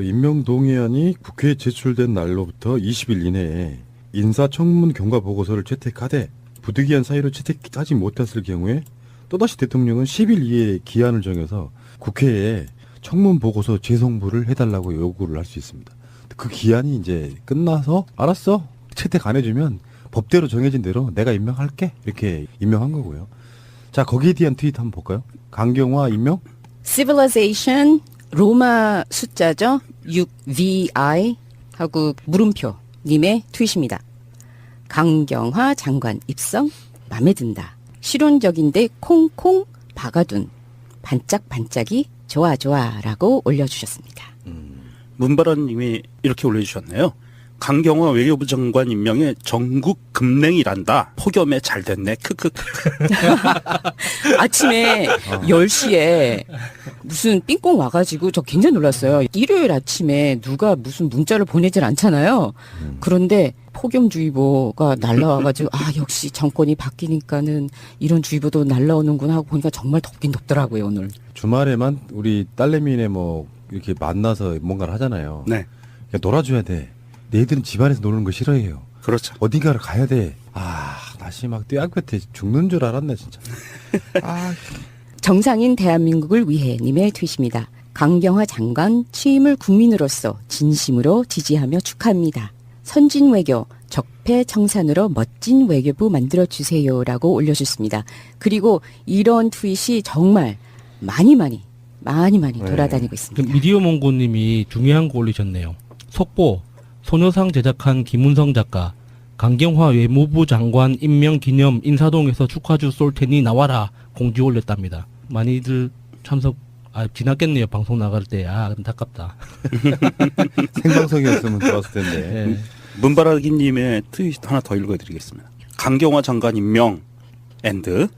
임명동의안이 국회에 제출된 날로부터 20일 이내에 인사청문 경과 보고서를 채택하되 부득이한 사유로 채택하지 못했을 경우에 또다시 대통령은 10일 이내에 기한을 정해서 국회에 청문 보고서 재송부를 해달라고 요구를 할 수 있습니다. 그 기한이 이제 끝나서 알았어 채택 안 해주면 법대로 정해진 대로 내가 임명할게 이렇게 임명한 거고요. 자, 거기에 대한 트윗 한번 볼까요? 강경화 임명? Civilization 로마 숫자죠. 6VI 하고 물음표 님의 트윗입니다. 강경화 장관 입성 마음에 든다. 실용적인데 콩콩 박아둔 반짝반짝이 좋아 좋아라고 올려주셨습니다. 문바라님이 이렇게 올려주셨네요. 강경화 외교부 장관 임명에 전국 급냉이란다. 폭염에 잘 됐네. 크크크. 아침에 10시에 무슨 삥꽁 와가지고 저 굉장히 놀랐어요. 일요일 아침에 누가 무슨 문자를 보내질 않잖아요. 그런데 폭염주의보가 날라와가지고 아 역시 정권이 바뀌니까는 이런 주의보도 날라오는구나 하고 보니까 정말 덥긴 덥더라고요 오늘. 주말에만 우리 딸내미네 뭐 이렇게 만나서 뭔가를 하잖아요. 네. 그러니까 놀아줘야 돼. 얘들은 집안에서 노는 거 싫어해요. 그렇죠. 어딘가를 가야 돼. 아, 다시 막 떼약볕에 죽는 줄 알았네, 진짜. 아, 정상인 대한민국을 위해 님의 트윗입니다. 강경화 장관 취임을 국민으로서 진심으로 지지하며 축하합니다. 선진 외교, 적폐 청산으로 멋진 외교부 만들어주세요라고 올려주셨습니다. 그리고 이런 트윗이 정말 많이 돌아다니고 있습니다. 미디어 몽고님이 중요한 거 올리셨네요. 속보, 소녀상 제작한 김은성 작가, 강경화 외무부 장관 임명 기념 인사동에서 축하주 쏠 테니 나와라 공지 올렸답니다. 많이들 참석 지났겠네요. 방송 나갈 때. 안타깝다. 생방송이었으면 좋았을 텐데. 네. 문바라기님의 트윗 하나 더 읽어드리겠습니다. 강경화 장관 임명 앤드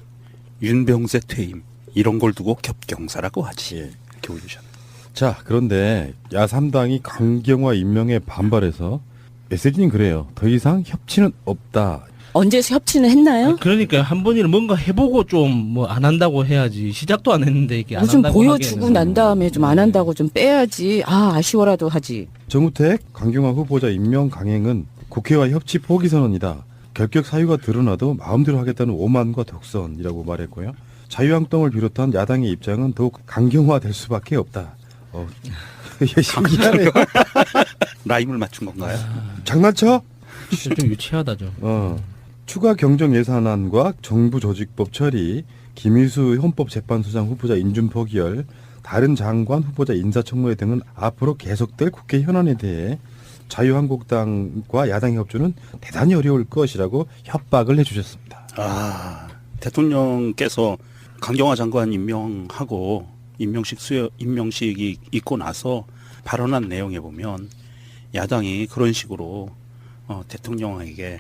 윤병세 퇴임 이런 걸 두고 겹경사라고 하지. 예. 이렇게 올리셨네요. 자, 그런데 야3당이 강경화 임명에 반발해서 메시지는 그래요. 더 이상 협치는 없다. 언제 협치는 했나요? 그러니까 한 번이라도 뭔가 해보고 좀 뭐 안 한다고 해야지. 시작도 안 했는데 이게 안 좀 한다고 보여주고 하기에는. 난 다음에 좀 안 한다고 좀 빼야지. 아쉬워라도 하지. 정우택, 강경화 후보자 임명 강행은 국회와 협치 포기 선언이다. 결격 사유가 드러나도 마음대로 하겠다는 오만과 독선이라고 말했고요. 자유한국당을 비롯한 야당의 입장은 더욱 강경화될 수밖에 없다. 신기하네요. 라임을 맞춘 건가요? 장난쳐? 좀 유치하다죠. 추가 경정 예산안과 정부 조직법 처리, 김희수 헌법재판소장 후보자 인준 포기열, 다른 장관 후보자 인사청문회 등은 앞으로 계속될 국회 현안에 대해 자유한국당과 야당의 협조는 대단히 어려울 것이라고 협박을 해주셨습니다. 대통령께서 강경화 장관 임명하고 임명식이 있고 나서 발언한 내용에 보면 야당이 그런 식으로 대통령에게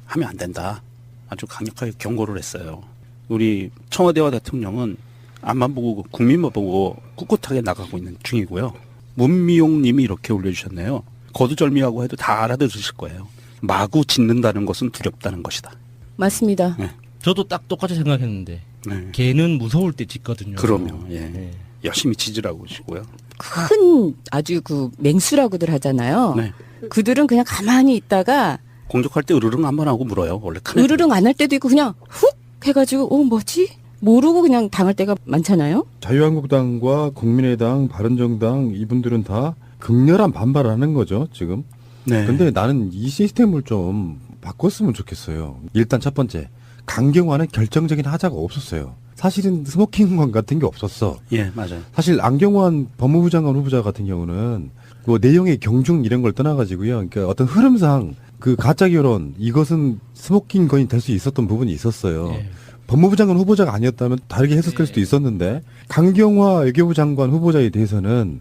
하면 안 된다. 아주 강력하게 경고를 했어요. 우리 청와대와 대통령은 앞만 보고 국민만 보고 꿋꿋하게 나가고 있는 중이고요. 문미용 님이 이렇게 올려주셨네요. 거두절미하고 해도 다 알아들으실 거예요. 마구 짖는다는 것은 두렵다는 것이다. 맞습니다. 네. 저도 딱 똑같이 생각했는데 네. 걔는 무서울 때 짖거든요. 그러면 예. 네. 열심히 짖으라고 하시고요. 큰 아주 그 맹수라고들 하잖아요. 네. 그들은 그냥 가만히 있다가 공격할 때 으르릉 한번 하고 물어요. 원래 큰 으르릉 안 할 때도 있고 그냥 훅 해가지고 뭐지? 모르고 그냥 당할 때가 많잖아요. 자유한국당과 국민의당, 바른정당 이분들은 다 극렬한 반발을 하는 거죠, 지금. 네. 근데 나는 이 시스템을 좀 바꿨으면 좋겠어요. 일단 첫 번째, 강경화는 결정적인 하자가 없었어요. 사실은 스모킹건 같은 게 없었어. 예, 맞아요. 사실 안경환 법무부 장관 후보자 같은 경우는 그 내용의 경중 이런 걸 떠나가지고요. 그러니까 어떤 흐름상 그 가짜 결혼 이것은 스모킹건이 될 수 있었던 부분이 있었어요. 예. 법무부 장관 후보자가 아니었다면 다르게 해석할 수도 있었는데 강경화 외교부 장관 후보자에 대해서는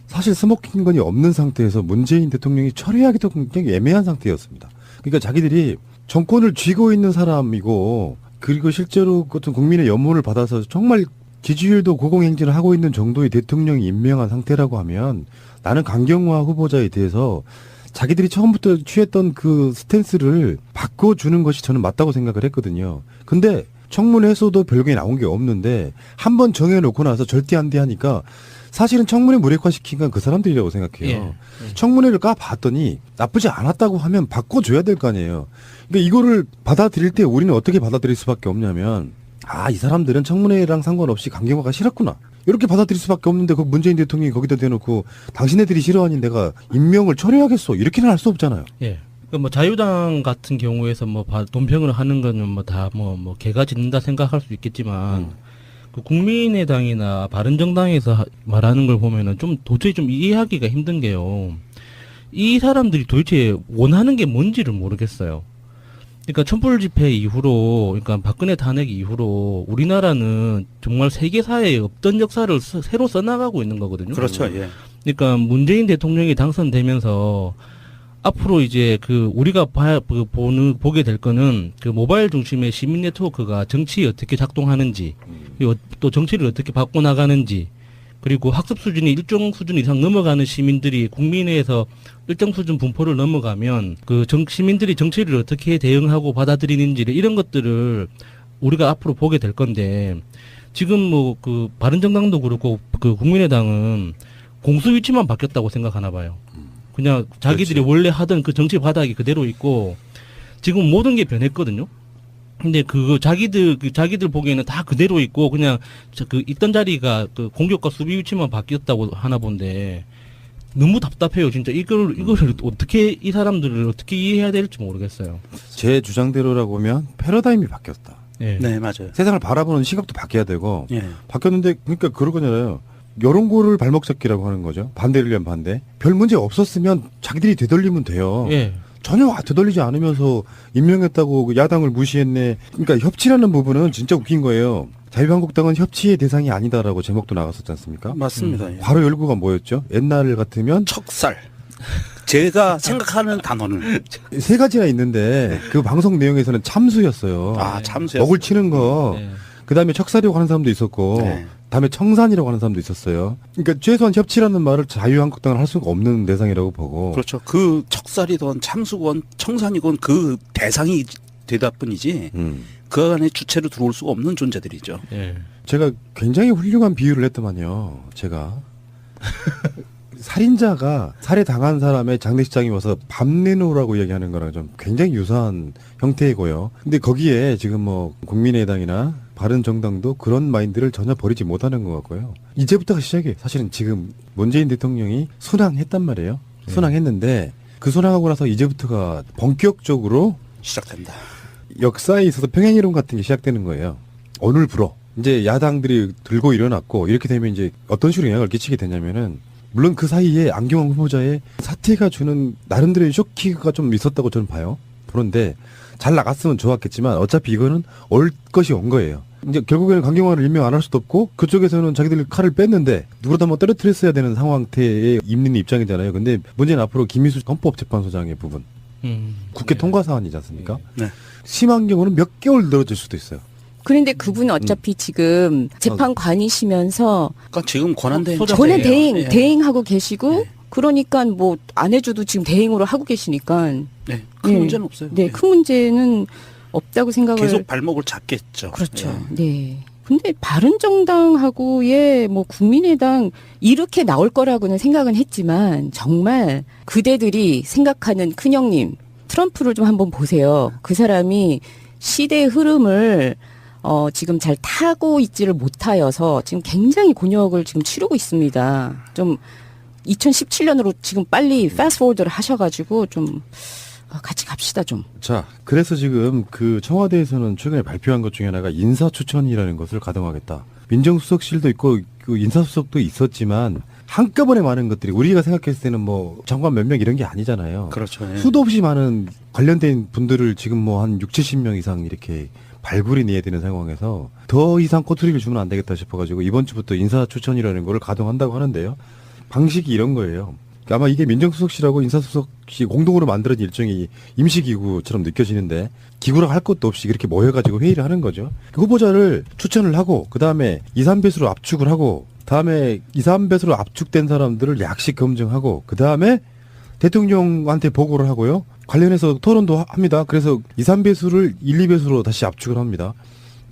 사실 스모킹건이 없는 상태에서 문재인 대통령이 처리하기도 굉장히 애매한 상태였습니다. 그러니까 자기들이 정권을 쥐고 있는 사람이고 그리고 실제로 어떤 국민의 연모를 받아서 정말 지지율도 고공행진을 하고 있는 정도의 대통령이 임명한 상태라고 하면 나는 강경화 후보자에 대해서 자기들이 처음부터 취했던 그 스탠스를 바꿔주는 것이 저는 맞다고 생각을 했거든요. 근데 청문회에서도 별게 나온 게 없는데 한 번 정해놓고 나서 절대 안 돼 하니까 사실은 청문회 무력화시킨 건 그 사람들이라고 생각해요. 청문회를 까봤더니 나쁘지 않았다고 하면 바꿔줘야 될 거 아니에요. 그러니까 이거를 받아들일 때 우리는 어떻게 받아들일 수밖에 없냐면 이 사람들은 청문회랑 상관없이 강경화가 싫었구나. 이렇게 받아들일 수밖에 없는데 그 문재인 대통령이 거기다 대놓고 당신네들이 싫어하니 내가 임명을 철회하겠어. 이렇게는 할 수 없잖아요. 예. 그러니까 뭐 자유당 같은 경우에서 뭐 논평을 하는 거는 뭐 다 뭐 개가 짖는다 생각할 수 있겠지만 그 국민의당이나 바른정당에서 말하는 걸 보면은 좀 도저히 좀 이해하기가 힘든 게요. 이 사람들이 도대체 원하는 게 뭔지를 모르겠어요. 그러니까 촛불 집회 이후로, 그러니까 박근혜 탄핵 이후로 우리나라는 정말 세계사에 없던 역사를 새로 써나가고 있는 거거든요. 그렇죠. 예. 그러니까 문재인 대통령이 당선되면서 앞으로 이제 그 우리가 보게 될 거는 그 모바일 중심의 시민 네트워크가 정치에 어떻게 작동하는지, 그리고 또 정치를 어떻게 바꿔나가는지, 그리고 학습 수준이 일정 수준 이상 넘어가는 시민들이 국민회에서 일정 수준 분포를 넘어가면 그 시민들이 정치를 어떻게 대응하고 받아들이는지를 이런 것들을 우리가 앞으로 보게 될 건데, 지금 뭐 그 바른정당도 그렇고 그 국민의당은 공수 위치만 바뀌었다고 생각하나 봐요. 그냥 자기들이 그렇지. 원래 하던 그 정치 바닥이 그대로 있고 지금 모든 게 변했거든요. 근데 자기들 보기에는 다 그대로 있고 그냥 그 있던 자리가 그 공격과 수비 위치만 바뀌었다고 하나 본데 너무 답답해요. 진짜 이거를 어떻게 이 사람들을 어떻게 이해해야 될지 모르겠어요. 제 주장대로라고 보면 패러다임이 바뀌었다. 예. 네, 맞아요. 세상을 바라보는 시각도 바뀌어야 되고 예. 바뀌었는데 그러니까 그런 거잖아요. 여론고를 발목 잡기라고 하는 거죠. 반대를 위한 반대. 별 문제 없었으면 자기들이 되돌리면 돼요. 예. 전혀 되돌리지 않으면서 임명했다고 야당을 무시했네. 그러니까 협치라는 부분은 진짜 웃긴 거예요. 자유한국당은 협치의 대상이 아니다라고 제목도 나갔었지 않습니까? 맞습니다. 예. 바로 열구가 뭐였죠? 옛날 같으면 척살. 제가 생각하는 단어는 세 가지나 있는데 그 방송 내용에서는 참수였어요. 참수였어요. 먹을 치는 거. 예. 그다음에 척살이라고 하는 사람도 있었고 네. 다음에 청산이라고 하는 사람도 있었어요. 그러니까 최소한 협치라는 말을 자유한국당은 할 수가 없는 대상이라고 보고. 그렇죠. 그 척살이건 참수건 청산이건 그 대상이 되다 뿐이지 그 안에 주체로 들어올 수가 없는 존재들이죠. 예. 제가 굉장히 훌륭한 비유를 했더만요. 제가 살인자가 살해당한 사람의 장례식장에 와서 밥 내놓으라고 이야기하는 거랑 좀 굉장히 유사한 형태이고요. 근데 거기에 지금 뭐 국민의당이나 바른정당도 그런 마인드를 전혀 버리지 못하는 것 같고요. 이제부터가 시작이에요. 사실은 지금 문재인 대통령이 순항했단 말이에요. 순항했는데 그 순항하고 나서 이제부터가 본격적으로 시작된다. 역사에 있어서 평행이론 같은 게 시작되는 거예요. 오늘 불어. 이제 야당들이 들고 일어났고 이렇게 되면 이제 어떤 식으로 영향을 끼치게 되냐면은 물론 그 사이에 안경환 후보자의 사태가 주는 나름대로의 쇼키가 좀 있었다고 저는 봐요. 그런데 잘 나갔으면 좋았겠지만 어차피 이거는 올 것이 온 거예요. 이제 결국에는 강경화를 임명 안 할 수도 없고 그쪽에서는 자기들 칼을 뺐는데 누구라도 한번 떨어뜨렸어야 되는 상황태에 있는 입장이잖아요. 근데 문제는 앞으로 김희수 헌법재판소장의 부분. 국회 통과 사안이지 않습니까? 네. 심한 경우는 몇 개월 늘어질 수도 있어요. 그런데 그분은 어차피 지금 재판관이시면서 그러니까 지금 권한대행 소장- 권한 예. 대행하고 계시고 그러니까 뭐 안 해줘도 지금 대행으로 하고 계시니까 네. 큰 네. 문제는 없어요. 네, 큰 문제는 없다고 생각을 계속 발목을 잡겠죠. 그렇죠. 예. 네. 근데 바른정당하고의 뭐 국민의당 이렇게 나올 거라고는 생각은 했지만 정말 그대들이 생각하는 큰형님 트럼프를 좀 한번 보세요. 그 사람이 시대의 흐름을 지금 잘 타고 있지를 못하여서 지금 굉장히 곤욕을 지금 치르고 있습니다. 좀 2017년으로 지금 빨리 패스트포워드를 하셔가지고 좀 같이 갑시다 좀. 자, 그래서 지금 그 청와대에서는 최근에 발표한 것 중에 하나가 인사추천이라는 것을 가동하겠다. 민정수석실도 있고 그 인사수석도 있었지만 한꺼번에 많은 것들이 우리가 생각했을 때는 뭐 장관 몇 명 이런 게 아니잖아요. 그렇죠. 예. 수도 없이 많은 관련된 분들을 지금 뭐 한 6, 70명 이상 이렇게 발굴이 내야 되는 상황에서 더 이상 꼬투리를 주면 안 되겠다 싶어가지고 이번 주부터 인사추천이라는 거를 가동한다고 하는데요. 방식이 이런 거예요. 아마 이게 민정수석실하고 인사수석이 공동으로 만들어진 일종의 임시기구처럼 느껴지는데 기구랑 할 것도 없이 이렇게 모여가지고 회의를 하는 거죠. 그 후보자를 추천을 하고 그 다음에 2, 3배수로 압축을 하고 다음에 2, 3배수로 압축된 사람들을 약식 검증하고 그 다음에 대통령한테 보고를 하고요. 관련해서 토론도 합니다. 그래서 2, 3배수를 1, 2배수로 다시 압축을 합니다.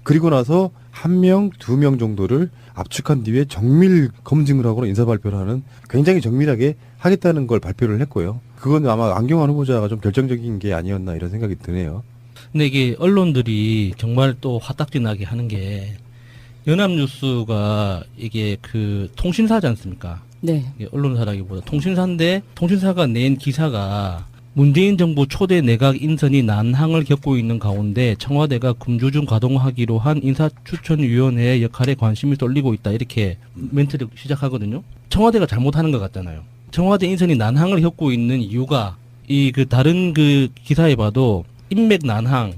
그리고 나서 1명, 2명 정도를 압축한 뒤에 정밀 검증을 하고 인사 발표를 하는 굉장히 정밀하게 하겠다는 걸 발표를 했고요. 그건 아마 안경환 후보자가 좀 결정적인 게 아니었나 이런 생각이 드네요. 근데 이게 언론들이 정말 또 화딱지나게 하는 게 연합뉴스가 이게 그 통신사지 않습니까? 네. 이게 언론사라기보다 통신사인데 통신사가 낸 기사가 문재인 정부 초대 내각 인선이 난항을 겪고 있는 가운데 청와대가 금주중 가동하기로 한 인사추천위원회의 역할에 관심이 쏠리고 있다. 이렇게 멘트를 시작하거든요. 청와대가 잘못하는 것 같잖아요. 청와대 인선이 난항을 겪고 있는 이유가 이 그 다른 그 기사에 봐도 인맥 난항,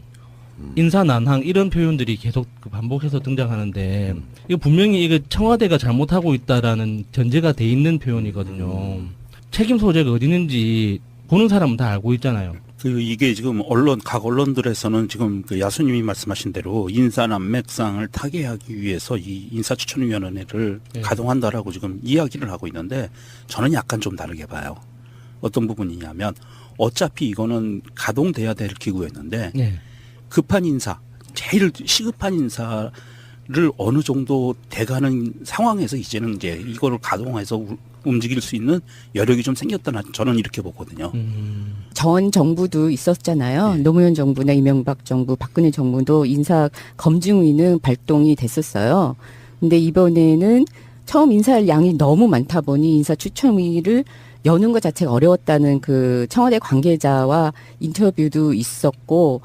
인사 난항 이런 표현들이 계속 그 반복해서 등장하는데 이거 분명히 이거 청와대가 잘못하고 있다라는 전제가 돼 있는 표현이거든요. 책임 소재가 어디 있는지 보는 사람은 다 알고 있잖아요. 이게 지금 각 언론들에서는 지금 그 야수님이 말씀하신 대로 인사 난맥상을 타개하기 위해서 이 인사추천위원회를 네. 가동한다라고 지금 이야기를 하고 있는데 저는 약간 좀 다르게 봐요. 어떤 부분이냐면 어차피 이거는 가동돼야 될 기구였는데 네. 급한 인사, 제일 시급한 인사를 어느 정도 돼가는 상황에서 이제는 이제 이거를 가동해서 움직일 수 있는 여력이 좀 생겼다. 저는 이렇게 보거든요. 전 정부도 있었잖아요. 네. 노무현 정부나 이명박 정부, 박근혜 정부도 인사 검증위는 발동이 됐었어요. 근데 이번에는 처음 인사할 양이 너무 많다 보니 인사추천위를 여는 것 자체가 어려웠다는 그 청와대 관계자와 인터뷰도 있었고,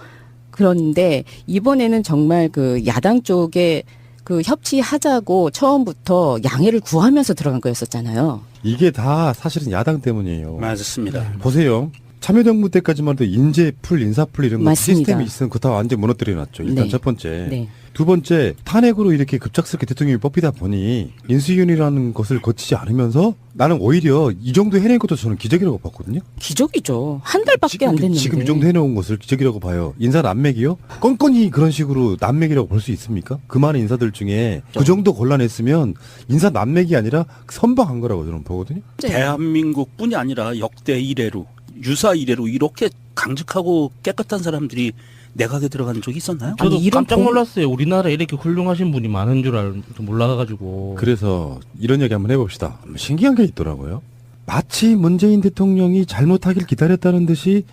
그런데 이번에는 정말 그 야당 쪽에 그 협치하자고 처음부터 양해를 구하면서 들어간 거였었잖아요. 이게 다 사실은 야당 때문이에요. 맞습니다. 보세요. 참여정부 때까지만 해도 인재풀, 인사풀 이런 거 맞습니다. 시스템이 있으면 그거 다 완전 무너뜨려놨죠. 일단 네. 첫 번째. 네. 두 번째, 탄핵으로 이렇게 급작스럽게 대통령이 뽑히다 보니 인수위원이라는 것을 거치지 않으면서 나는 오히려 이 정도 해낸 것도 저는 기적이라고 봤거든요. 기적이죠. 한 달밖에 안 됐는데. 지금 이 정도 해놓은 것을 기적이라고 봐요. 인사 난맥이요? 건건이 그런 식으로 난맥이라고 볼 수 있습니까? 그 많은 인사들 중에 그 정도 곤란했으면 인사 난맥이 아니라 선방한 거라고 저는 보거든요. 대한민국뿐이 아니라 역대 이래로 유사 이래로 이렇게 강직하고 깨끗한 사람들이 내각에 들어간 적이 있었나요? 저도 아니, 이런 깜짝 놀랐어요. 우리나라에 이렇게 훌륭하신 분이 많은 줄 몰라가지고. 그래서 이런 얘기 한번 해봅시다. 신기한 게 있더라고요. 마치 문재인 대통령이 잘못하길 기다렸다는 듯이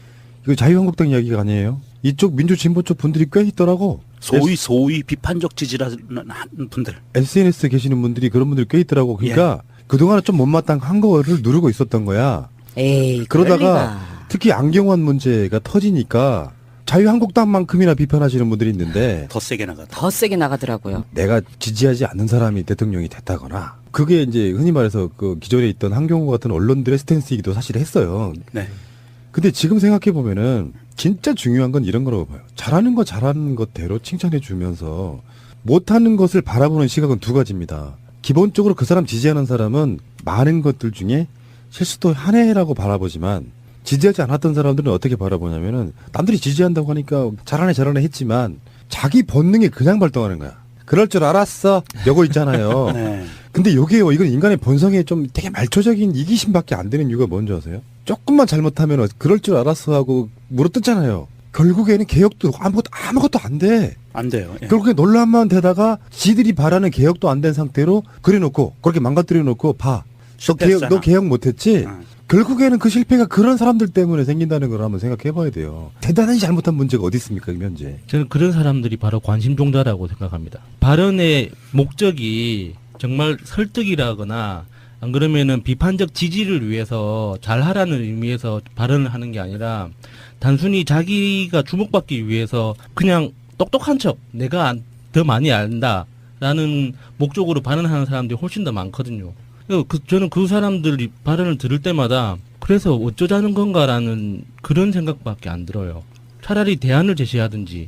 이거 자유한국당 이야기가 아니에요. 이쪽 민주진보 쪽 분들이 꽤 있더라고. 소위 비판적 지지라는 분들. SNS 계시는 분들이 그런 분들이 꽤 있더라고. 그러니까 그동안은 좀 못마땅한 거를 누르고 있었던 거야. 에이, 그러다가 그러다가 특히 안경환 문제가 터지니까 자유한국당만큼이나 비판하시는 분들이 있는데 더 세게 나가다. 더 세게 나가더라고요. 내가 지지하지 않는 사람이 대통령이 됐다거나 그게 이제 흔히 말해서 그 기존에 있던 한경호 같은 언론들의 스탠스이기도 사실 했어요. 네. 근데 지금 생각해 보면은 진짜 중요한 건 이런 거라고 봐요. 잘하는 거 잘하는 것대로 칭찬해 주면서 못하는 것을 바라보는 시각은 두 가지입니다. 기본적으로 그 사람 지지하는 사람은 많은 것들 중에 실수도 하나라고 바라보지만 지지하지 않았던 사람들은 어떻게 바라보냐면은 남들이 지지한다고 하니까 잘하네 했지만 자기 본능이 그냥 발동하는 거야. 그럴 줄 알았어. 요거 있잖아요. 네. 근데 요게요, 이건 인간의 본성에 좀 되게 말초적인 이기심밖에 안 되는 이유가 뭔지 아세요? 조금만 잘못하면 그럴 줄 알았어 하고 물어뜯잖아요. 결국에는 개혁도 아무것도 안 돼. 안 돼요. 예. 결국에 논란만 되다가 지들이 바라는 개혁도 안 된 상태로 그려놓고 그렇게 망가뜨려 놓고 봐. 실패했잖아. 너 개혁 못했지? 응. 결국에는 그 실패가 그런 사람들 때문에 생긴다는 걸 한번 생각해 봐야 돼요. 대단히 잘못한 문제가 어디 있습니까, 현재? 저는 그런 사람들이 바로 관심종자라고 생각합니다. 발언의 목적이 정말 설득이라거나 안 그러면은 비판적 지지를 위해서 잘하라는 의미에서 발언을 하는 게 아니라 단순히 자기가 주목받기 위해서 그냥 똑똑한 척 내가 더 많이 안다라는 목적으로 발언하는 사람들이 훨씬 더 많거든요. 저는 그 사람들이 발언을 들을 때마다 그래서 어쩌자는 건가라는 그런 생각밖에 안 들어요. 차라리 대안을 제시하든지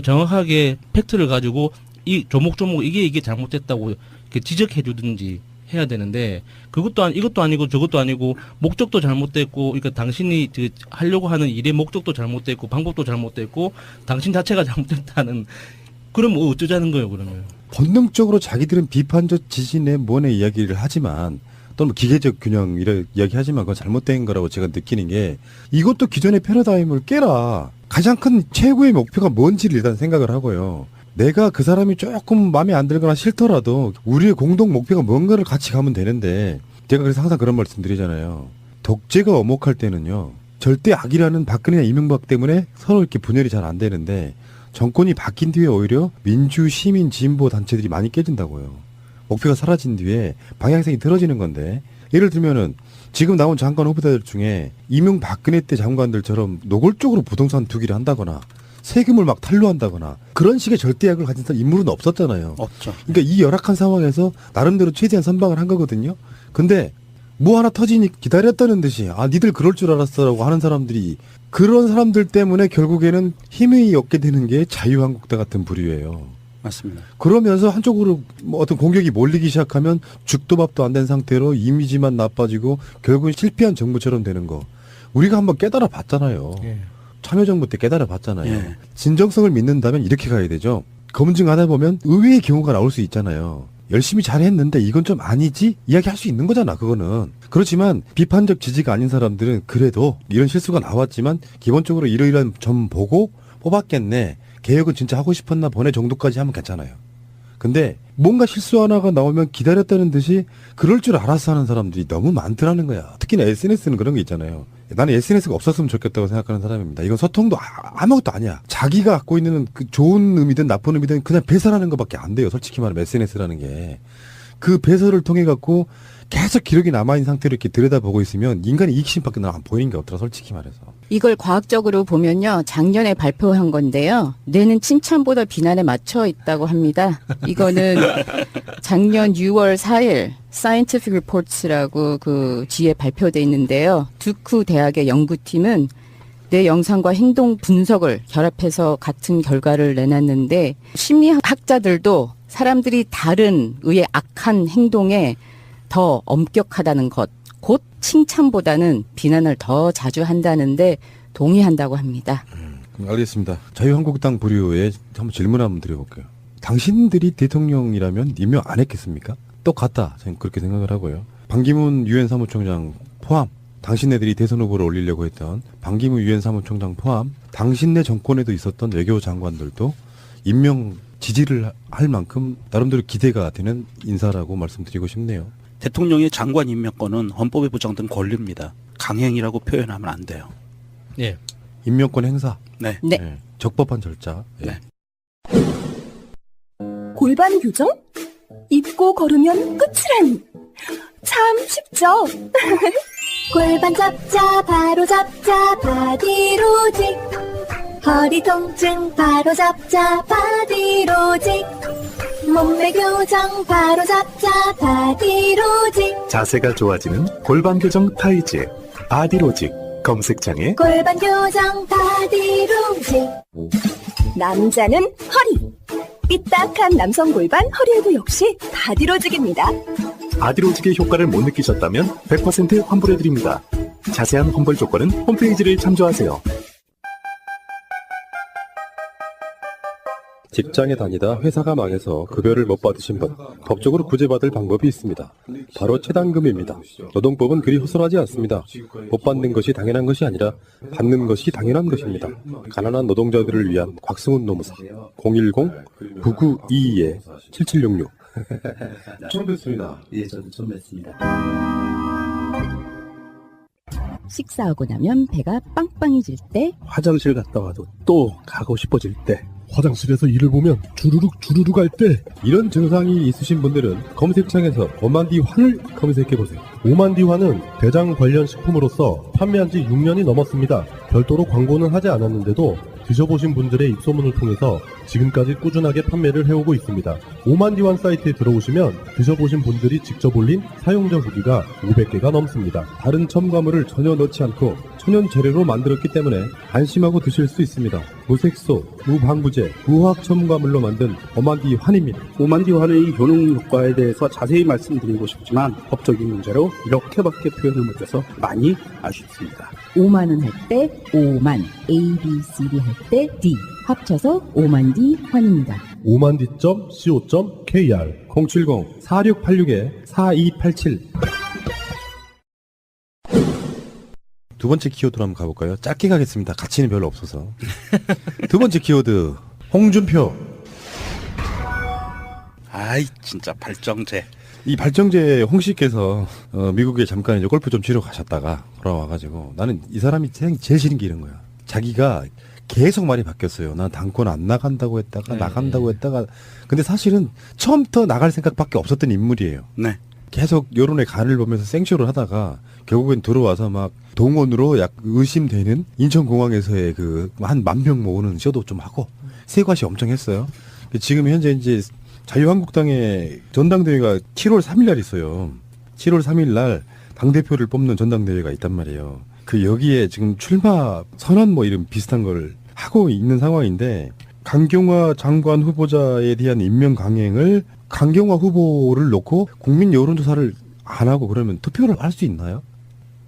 정확하게 팩트를 가지고 이 조목조목 이게 잘못됐다고 이렇게 지적해 주든지 해야 되는데 이것도 아니고 저것도 아니고 목적도 잘못됐고 그러니까 당신이 하려고 하는 일의 목적도 잘못됐고 방법도 잘못됐고 당신 자체가 잘못됐다는 그럼 뭐 어쩌자는 거예요 그러면. 본능적으로 자기들은 비판적 지지네 뭐네 이야기를 하지만 또는 뭐 기계적 균형 이런 이야기하지만 그건 잘못된 거라고 제가 느끼는 게 이것도 기존의 패러다임을 깨라. 가장 큰 최고의 목표가 뭔지를 일단 생각을 하고요. 내가 그 사람이 조금 마음에 안 들거나 싫더라도 우리의 공동 목표가 뭔가를 같이 가면 되는데 제가 그래서 항상 그런 말씀 드리잖아요. 독재가 엄혹할 때는요. 절대 악이라는 박근혜나 이명박 때문에 서로 이렇게 분열이 잘 안 되는데 정권이 바뀐 뒤에 오히려 민주, 시민, 진보 단체들이 많이 깨진다고요. 목표가 사라진 뒤에 방향성이 틀어지는 건데 예를 들면은 지금 나온 장관 후보자들 중에 이명박근혜 때 장관들처럼 노골적으로 부동산 투기를 한다거나 세금을 막 탈루한다거나 그런 식의 절대악을 가진 인물은 없었잖아요. 없죠. 그러니까 이 열악한 상황에서 나름대로 최대한 선방을 한 거거든요. 근데 뭐 하나 터지니 기다렸다는 듯이 니들 그럴 줄 알았어라고 하는 사람들이 그런 사람들 때문에 결국에는 힘이 얻게 되는 게 자유한국당 같은 부류예요. 맞습니다. 그러면서 한쪽으로 뭐 어떤 공격이 몰리기 시작하면 죽도 밥도 안 된 상태로 이미지만 나빠지고 결국은 실패한 정부처럼 되는 거. 우리가 한번 깨달아 봤잖아요. 예. 참여정부 때 깨달아 봤잖아요. 예. 진정성을 믿는다면 이렇게 가야 되죠. 검증하다 보면 의외의 경우가 나올 수 있잖아요. 열심히 잘했는데 이건 좀 아니지? 이야기할 수 있는 거잖아, 그거는. 그렇지만 비판적 지지가 아닌 사람들은 그래도 이런 실수가 나왔지만 기본적으로 이러이러한 점 보고 뽑았겠네. 개혁은 진짜 하고 싶었나 보네 정도까지 하면 괜찮아요. 근데 뭔가 실수 하나가 나오면 기다렸다는 듯이 그럴 줄 알았어 하는 사람들이 너무 많더라는 거야. 특히나 SNS는 그런 게 있잖아요. 나는 SNS가 없었으면 좋겠다고 생각하는 사람입니다. 이건 소통도 아무것도 아니야. 자기가 갖고 있는 그 좋은 의미든 나쁜 의미든 그냥 배설하는 것밖에 안 돼요. 솔직히 말하면 SNS라는 게. 그 배설을 통해 갖고 계속 기록이 남아있는 상태로 이렇게 들여다보고 있으면 인간의 이기심밖에 안 보이는 게 없더라, 솔직히 말해서. 이걸 과학적으로 보면요. 작년에 발표한 건데요. 뇌는 칭찬보다 비난에 맞춰 있다고 합니다. 이거는 작년 6월 4일 Scientific Reports라고 그 지에 발표돼 있는데요. 두쿠 대학의 연구팀은 뇌 영상과 행동 분석을 결합해서 같은 결과를 내놨는데 심리학자들도 사람들이 다른 의의 악한 행동에 더 엄격하다는 것, 곧 칭찬보다는 비난을 더 자주 한다는데 동의한다고 합니다. 알겠습니다. 자유한국당 부류에 한번 질문 한번 드려볼게요. 당신들이 대통령이라면 임명 안 했겠습니까? 똑같다. 저는 그렇게 생각을 하고요. 반기문 유엔 사무총장 포함, 당신네들이 대선 후보를 올리려고 했던 반기문 유엔 사무총장 포함, 당신네 정권에도 있었던 외교 장관들도 임명 지지를 할 만큼 나름대로 기대가 되는 인사라고 말씀드리고 싶네요. 대통령의 장관 임명권은 헌법에 보장된 권리입니다. 강행이라고 표현하면 안 돼요. 예. 임명권 행사. 네. 네. 예, 적법한 절차. 예. 네. 골반 교정? 입고 걸으면 끝이라니. 참 쉽죠? 골반 잡자 바로 잡자 바디로직. 허리 통증 바로 잡자 바디로직. 몸매 교정 바로 잡자 바디로직. 자세가 좋아지는 골반 교정 타이즈 바디로직 검색창에 골반 교정 바디로직. 남자는 허리. 삐딱한 남성 골반 허리에도 역시 바디로직입니다. 바디로직의 효과를 못 느끼셨다면 100% 환불해드립니다. 자세한 환불 조건은 홈페이지를 참조하세요. 직장에 다니다 회사가 망해서 급여를 못 받으신 분, 법적으로 구제받을 방법이 있습니다. 바로 최단금입니다. 노동법은 그리 허술하지 않습니다. 못 받는 것이 당연한 것이 아니라 받는 것이 당연한 것입니다. 가난한 노동자들을 위한 곽승훈 노무사 010-9922-7766 처음 뵙습니다. 예, 저도 처음 뵙습니다. 식사하고 나면 배가 빵빵해질 때, 화장실 갔다 와도 또 가고 싶어질 때, 화장실에서 일을 보면 주르륵 할 때 이런 증상이 있으신 분들은 검색창에서 오만디환을 검색해보세요. 오만디환은 대장 관련 식품으로서 판매한 지 6년이 넘었습니다. 별도로 광고는 하지 않았는데도 드셔보신 분들의 입소문을 통해서 지금까지 꾸준하게 판매를 해오고 있습니다. 오만디환 사이트에 들어오시면 드셔보신 분들이 직접 올린 사용자 후기가 500개가 넘습니다. 다른 첨가물을 전혀 넣지 않고 천연 재료로 만들었기 때문에 안심하고 드실 수 있습니다. 무색소, 무방부제, 무화학 첨가물로 만든 오만디환입니다. 오만디환의 효능 효과에 대해서 자세히 말씀드리고 싶지만 법적인 문제로 이렇게밖에 표현을 못해서 많이 아쉽습니다. 5만원 할 때 5만, A, B, C, D 할 때 D, 합쳐서 5만디 환입니다. 오만디.co.kr 070-4686-4287 두 번째 키워드로 한번 가볼까요? 짧게 가겠습니다. 가치는 별로 없어서. 두 번째 키워드 홍준표. 아이 진짜 발정제. 이 발정제 홍 씨께서 미국에 잠깐 이제 골프 좀 치러 가셨다가 돌아와가지고 나는 이 사람이 제일 싫은 게 이런 거야. 자기가 계속 말이 바뀌었어요. 난 당권 안 나간다고 했다가 네. 나간다고 했다가 근데 사실은 처음부터 나갈 생각밖에 없었던 인물이에요. 네. 계속 여론의 간을 보면서 생쇼를 하다가 결국엔 들어와서 막 동원으로 약 의심되는 인천공항에서의 그 한 10,000명 모으는 쇼도 좀 하고 세과시 엄청 했어요. 지금 현재 이제 자유한국당의 전당대회가 7월 3일 날 있어요. 7월 3일 날 당대표를 뽑는 전당대회가 있단 말이에요. 그 여기에 지금 출마 선언 뭐 이런 비슷한 걸 하고 있는 상황인데 강경화 장관 후보자에 대한 임명 강행을 강경화 후보를 놓고 국민 여론조사를 안 하고 그러면 투표를 할 수 있나요?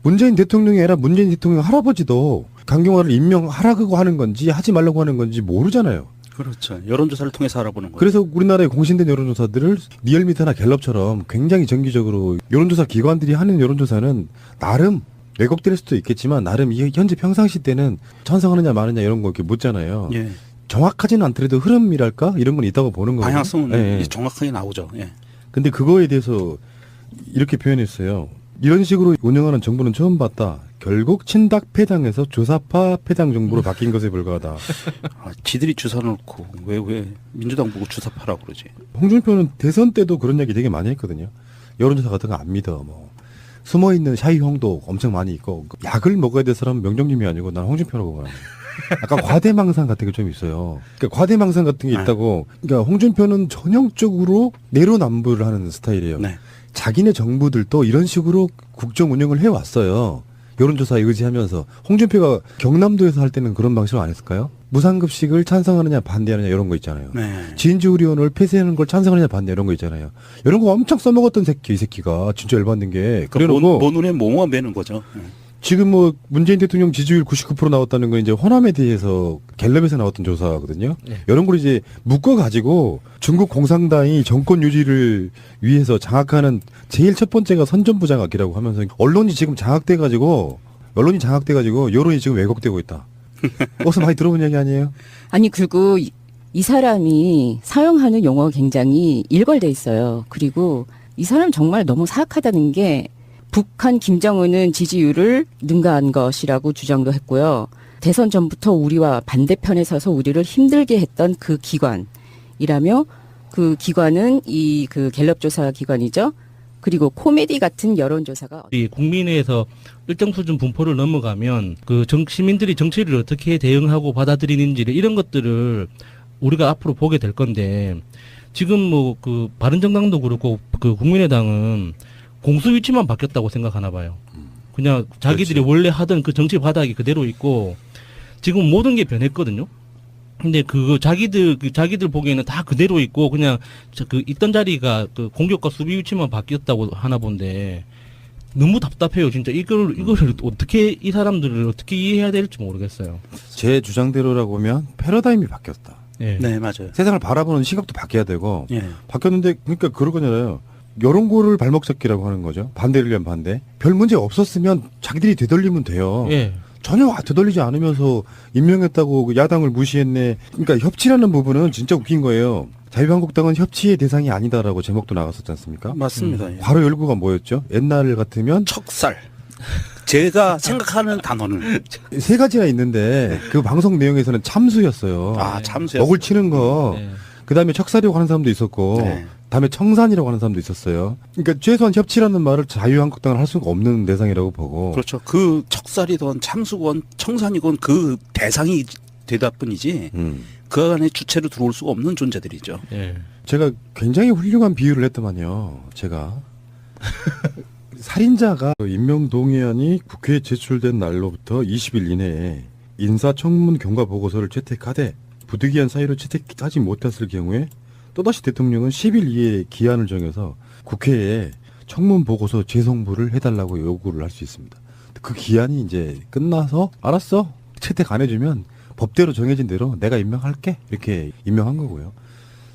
문재인 대통령이 아니라 문재인 대통령 할아버지도 강경화를 임명하라고 하는 건지 하지 말라고 하는 건지 모르잖아요. 그렇죠. 여론조사를 통해서 알아보는 거예요. 그래서 우리나라의 공신된 여론조사들을 리얼미터나 갤럽처럼 굉장히 정기적으로 여론조사 기관들이 하는 여론조사는 나름 왜곡될 수도 있겠지만 나름 이 현재 평상시 때는 찬성하느냐 마느냐 이런 거 이렇게 묻잖아요. 예. 정확하지는 않더라도 흐름이랄까 이런 건 있다고 보는 거예요. 방향성은 예, 예. 정확하게 나오죠. 예. 근데 그거에 대해서 이렇게 표현했어요. 이런 식으로 운영하는 정부는 처음 봤다. 결국 친박 패당에서 조사파 패당 정부로 바뀐 것에 불과하다. 아, 지들이 주사 놓고 왜 민주당 보고 주사파라고 그러지? 홍준표는 대선 때도 그런 얘기 되게 많이 했거든요. 여론조사 같은 거 안 믿어. 뭐 숨어있는 샤이형도 엄청 많이 있고 약을 먹어야 될 사람은 명정님이 아니고 난 홍준표라고 봐요. 약간 과대망상 같은 게 좀 있어요. 그러니까 과대망상 같은 게 있다고. 그러니까 홍준표는 전형적으로 내로남불을 하는 스타일이에요. 네. 자기네 정부들도 이런 식으로 국정 운영을 해왔어요. 여론조사에 의지하면서. 홍준표가 경남도에서 할 때는 그런 방식으로 안 했을까요? 무상급식을 찬성하느냐 반대하느냐 이런 거 있잖아요. 네. 진주의료원을 폐쇄하는 걸 찬성하느냐 반대 이런 거 있잖아요. 이런 거 엄청 써먹었던 이 새끼가 진짜 열받는 게. 그래놓고 모 눈에 몽화 매는 거죠. 예. 지금 뭐 문재인 대통령 지지율 99% 나왔다는 건 이제 호남에 대해서 갤럽에서 나왔던 조사거든요. 네. 이런 걸 이제 묶어가지고 중국 공산당이 정권 유지를 위해서 장악하는 제일 첫 번째가 선전부장악이라고 하면서 언론이 장악돼가지고 여론이 지금 왜곡되고 있다. 어디서 많이 들어본 얘기 아니에요? 아니 그리고 이 사람이 사용하는 용어가 굉장히 일괄돼 있어요. 그리고 이 사람 정말 너무 사악하다는 게 북한 김정은은 지지율을 능가한 것이라고 주장도 했고요. 대선 전부터 우리와 반대편에 서서 우리를 힘들게 했던 그 기관이라며 그 기관은 이 그 갤럽 조사 기관이죠. 그리고 코미디 같은 여론조사가 이 국민회에서 일정 수준 분포를 넘어가면 그 시민들이 정치를 어떻게 대응하고 받아들이는지 이런 것들을 우리가 앞으로 보게 될 건데 지금 뭐 그 바른정당도 그렇고 그 국민의당은 공수 위치만 바뀌었다고 생각하나 봐요. 그냥 자기들이 그렇지. 원래 하던 그 정치 바닥이 그대로 있고 지금 모든 게 변했거든요. 근데 자기들 보기에는 다 그대로 있고 그냥 그 있던 자리가 그 공격과 수비 위치만 바뀌었다고 하나 본데 너무 답답해요. 진짜 이거를 어떻게 이 사람들을 어떻게 이해해야 될지 모르겠어요. 제 주장대로라고 보면 패러다임이 바뀌었다. 예. 네, 맞아요. 세상을 바라보는 시각도 바뀌어야 되고 예. 바뀌었는데 그러니까 그러거잖아요. 여론고를 발목 잡기라고 하는 거죠. 반대를 위한 반대. 별 문제 없었으면 자기들이 되돌리면 돼요. 예. 전혀 되돌리지 않으면서 임명했다고 야당을 무시했네. 그러니까 협치라는 부분은 진짜 웃긴 거예요. 자유한국당은 협치의 대상이 아니다라고 제목도 나갔었지 않습니까? 맞습니다. 예. 바로 열구가 뭐였죠? 옛날 같으면 척살. 제가 생각하는 단어는 세 가지나 있는데 그 방송 내용에서는 참수였어요. 참수였어요. 먹을 치는 거. 네. 그다음에 척살이라고 하는 사람도 있었고 네. 다음에 청산이라고 하는 사람도 있었어요. 그러니까 최소한 협치라는 말을 자유한국당은 할 수가 없는 대상이라고 보고. 그렇죠. 그 척살이건 참수건 청산이건 그 대상이 되다 뿐이지 그 안에 주체로 들어올 수가 없는 존재들이죠. 예. 제가 굉장히 훌륭한 비유를 했더만요. 제가 살인자가 임명동의안이 국회에 제출된 날로부터 20일 이내에 인사청문 경과 보고서를 채택하되 부득이한 사유로 채택하지 못했을 경우에 또다시 대통령은 10일 이내에 기한을 정해서 국회에 청문 보고서 재송부를 해달라고 요구를 할 수 있습니다. 그 기한이 이제 끝나서 알았어 채택 안 해주면 법대로 정해진 대로 내가 임명할게 이렇게 임명한 거고요.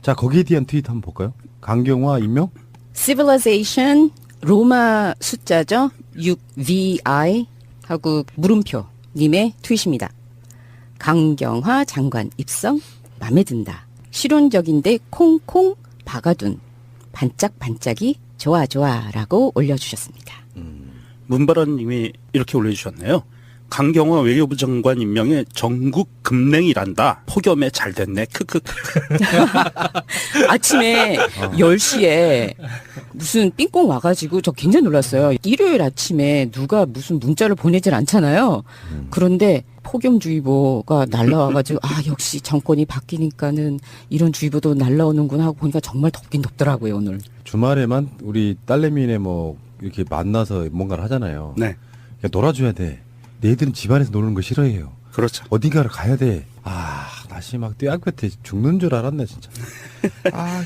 자 거기에 대한 트윗 한번 볼까요? 강경화 임명? civilization 로마 숫자죠. 6VI 하고 물음표 님의 트윗입니다. 강경화 장관 입성 마음에 든다. 실용적인데 콩콩 박아둔 반짝반짝이 좋아 좋아라고 올려주셨습니다. 문바라님이 이렇게 올려주셨네요. 강경화 외교부 장관 임명에 전국 급냉이란다. 폭염에 잘 됐네. 크크. 아침에 10시에 무슨 삥꽁 와가지고 저 굉장히 놀랐어요. 일요일 아침에 누가 무슨 문자를 보내질 않잖아요. 그런데 폭염주의보가 날라와가지고 아 역시 정권이 바뀌니까는 이런 주의보도 날라오는구나 하고 보니까 정말 덥긴 덥더라고요 오늘. 주말에만 우리 딸내미네 뭐 이렇게 만나서 뭔가를 하잖아요. 네. 그러니까 놀아줘야 돼. 얘들은 집안에서 노는 거 싫어해요. 그렇죠. 어딘가를 가야 돼. 아, 날씨 막 떼약볕에 죽는 줄 알았네, 진짜. 아,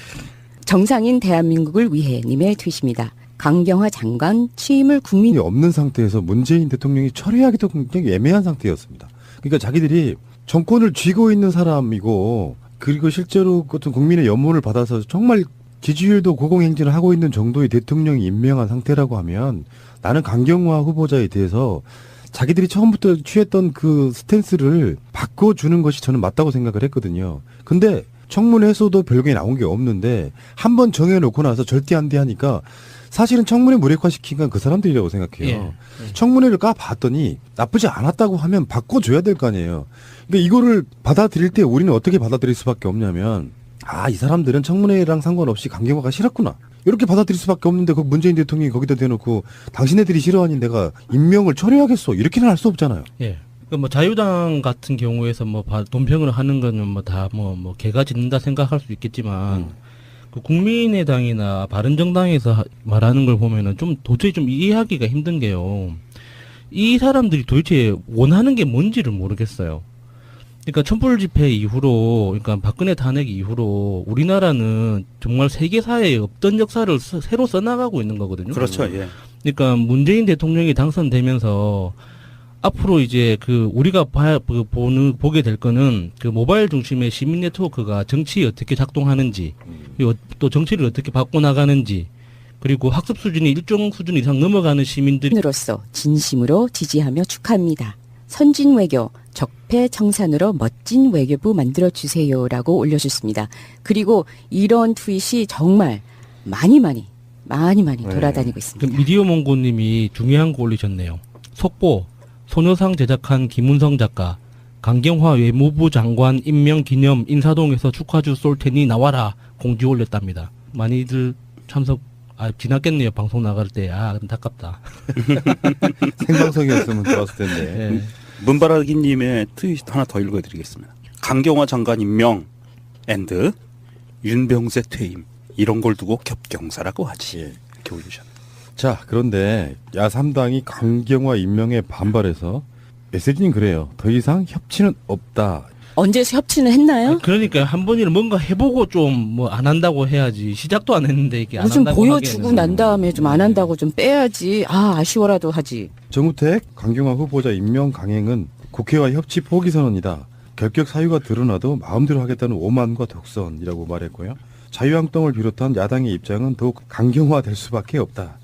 정상인 대한민국을 위해 님의 트윗입니다. 강경화 장관 취임을 국민 이 없는 상태에서 문재인 대통령이 철회하기도 굉장히 애매한 상태였습니다. 그러니까 자기들이 정권을 쥐고 있는 사람이고 그리고 실제로 어떤 국민의 연문을 받아서 정말 지지율도 고공행진을 하고 있는 정도의 대통령이 임명한 상태라고 하면 나는 강경화 후보자에 대해서 자기들이 처음부터 취했던 그 스탠스를 바꿔주는 것이 저는 맞다고 생각을 했거든요. 근데 청문회에서도 별게 나온 게 없는데 한 번 정해놓고 나서 절대 안 돼 하니까 사실은 청문회 무력화시킨 건 그 사람들이라고 생각해요. 청문회를 까봤더니 나쁘지 않았다고 하면 바꿔줘야 될 거 아니에요. 그러니까 이거를 받아들일 때 우리는 어떻게 받아들일 수밖에 없냐면 아, 이 사람들은 청문회랑 상관없이 강경화가 싫었구나. 이렇게 받아들일 수밖에 없는데 그 문재인 대통령이 거기다 대놓고 당신네들이 싫어하니 내가 임명을 철회하겠어. 이렇게는 할 수 없잖아요. 예. 그러니까 뭐 자유당 같은 경우에서 뭐 논평을 하는 거는 뭐 다 뭐 개가 짖는다 생각할 수 있겠지만 그 국민의당이나 바른정당에서 말하는 걸 보면은 좀 도저히 좀 이해하기가 힘든 게요. 이 사람들이 도대체 원하는 게 뭔지를 모르겠어요. 그러니까 촛불 집회 이후로, 그러니까 박근혜 탄핵 이후로 우리나라는 정말 세계 사회에 없던 역사를 새로 써나가고 있는 거거든요. 그렇죠. 예. 그러니까 문재인 대통령이 당선되면서 앞으로 이제 그 우리가 보게 될 거는 그 모바일 중심의 시민 네트워크가 정치에 어떻게 작동하는지, 그리고 또 정치를 어떻게 바꿔나가는지, 그리고 학습 수준이 일정 수준 이상 넘어가는 시민들이 으로서 진심으로 지지하며 축하합니다. 선진 외교, 적폐청산으로 멋진 외교부 만들어주세요라고 올려주셨습니다. 그리고 이런 트윗이 정말 많이 돌아다니고 그 있습니다. 미디어 몽고님이 중요한 거 올리셨네요. 속보, 소녀상 제작한 김은성 작가, 강경화 외무부 장관 임명 기념 인사동에서 축하주 쏠 테니 나와라 공지 올렸답니다. 많이들 참석 지났겠네요. 방송 나갈 때. 안타깝다. 생방송이었으면 좋았을 텐데. 예. 문바라기님의 트윗 하나 더 읽어드리겠습니다. 강경화 장관 임명 앤드 윤병세 퇴임 이런 걸 두고 겹경사라고 하지. 이렇게 올리셨네요. 자, 그런데 야3당이 강경화 임명에 반발해서 메시지는 그래요. 더 이상 협치는 없다. 언제 협치는 했나요? 그러니까 한 번이라도 뭔가 해보고 좀 뭐 안 한다고 해야지. 시작도 안 했는데 이게 안 무슨 한다고 보여주고 하기에는. 난 다음에 좀 안 한다고 좀 빼야지. 아쉬워라도 하지. 정우택 강경화 후보자 임명 강행은 국회와 협치 포기 선언이다. 결격 사유가 드러나도 마음대로 하겠다는 오만과 독선이라고 말했고요. 자유한국당을 비롯한 야당의 입장은 더욱 강경화될 수밖에 없다.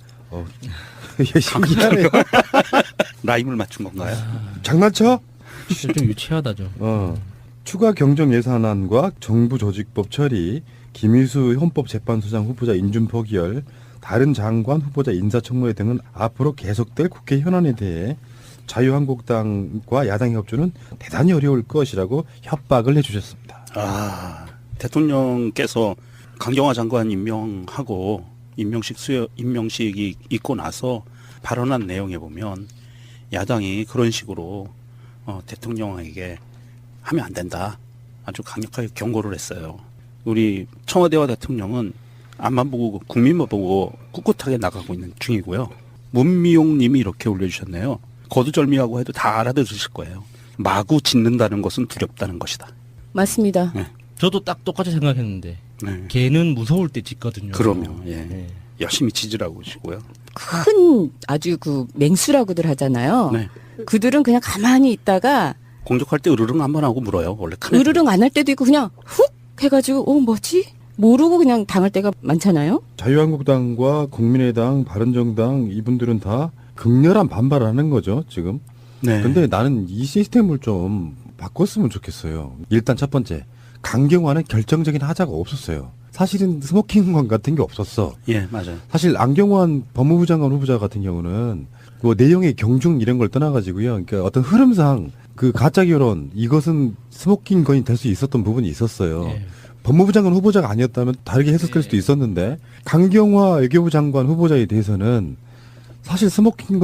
신기하네요. 라임을 맞춘 건가요? 장난쳐? 좀 유치하다 좀. 추가 경정 예산안과 정부 조직법 처리, 김희수 헌법재판소장 후보자 인준 포기열, 다른 장관 후보자 인사청문회 등은 앞으로 계속될 국회 현안에 대해 자유한국당과 야당의 협조는 대단히 어려울 것이라고 협박을 해주셨습니다. 대통령께서 강경화 장관 임명하고 임명식이 있고 나서 발언한 내용에 보면 야당이 그런 식으로 대통령에게 하면 안 된다. 아주 강력하게 경고를 했어요. 우리 청와대와 대통령은 앞만 보고 국민만 보고 꿋꿋하게 나가고 있는 중이고요. 문미용 님이 이렇게 올려주셨네요. 거두절미하고 해도 다 알아들으실 거예요. 마구 짖는다는 것은 두렵다는 것이다. 맞습니다. 저도 딱 똑같이 생각했는데 네. 걔는 무서울 때 짖거든요. 그럼요. 예. 열심히 짖으라고 하시고요. 큰 아주 그 맹수라고들 하잖아요. 네. 그들은 그냥 가만히 있다가 공격할 때 으르릉 한번 하고 물어요. 원래 큰 애들은. 으르릉 안 할 때도 있고 그냥 훅 해가지고 뭐지? 모르고 그냥 당할 때가 많잖아요. 자유한국당과 국민의당, 바른정당 이분들은 다 극렬한 반발을 하는 거죠, 지금. 네. 근데 나는 이 시스템을 좀 바꿨으면 좋겠어요. 일단 첫 번째, 강경화는 결정적인 하자가 없었어요. 사실은 스모킹건 같은 게 없었어. 예, 맞아요. 사실 안경환 법무부 장관 후보자 같은 경우는 뭐 내용의 경중 이런 걸 떠나가지고요. 그러니까 어떤 흐름상 그 가짜 결혼 이것은 스모킹건이 될 수 있었던 부분이 있었어요. 예. 법무부 장관 후보자가 아니었다면 다르게 해석할 수도 있었는데 강경화 외교부 장관 후보자에 대해서는 사실 스모킹건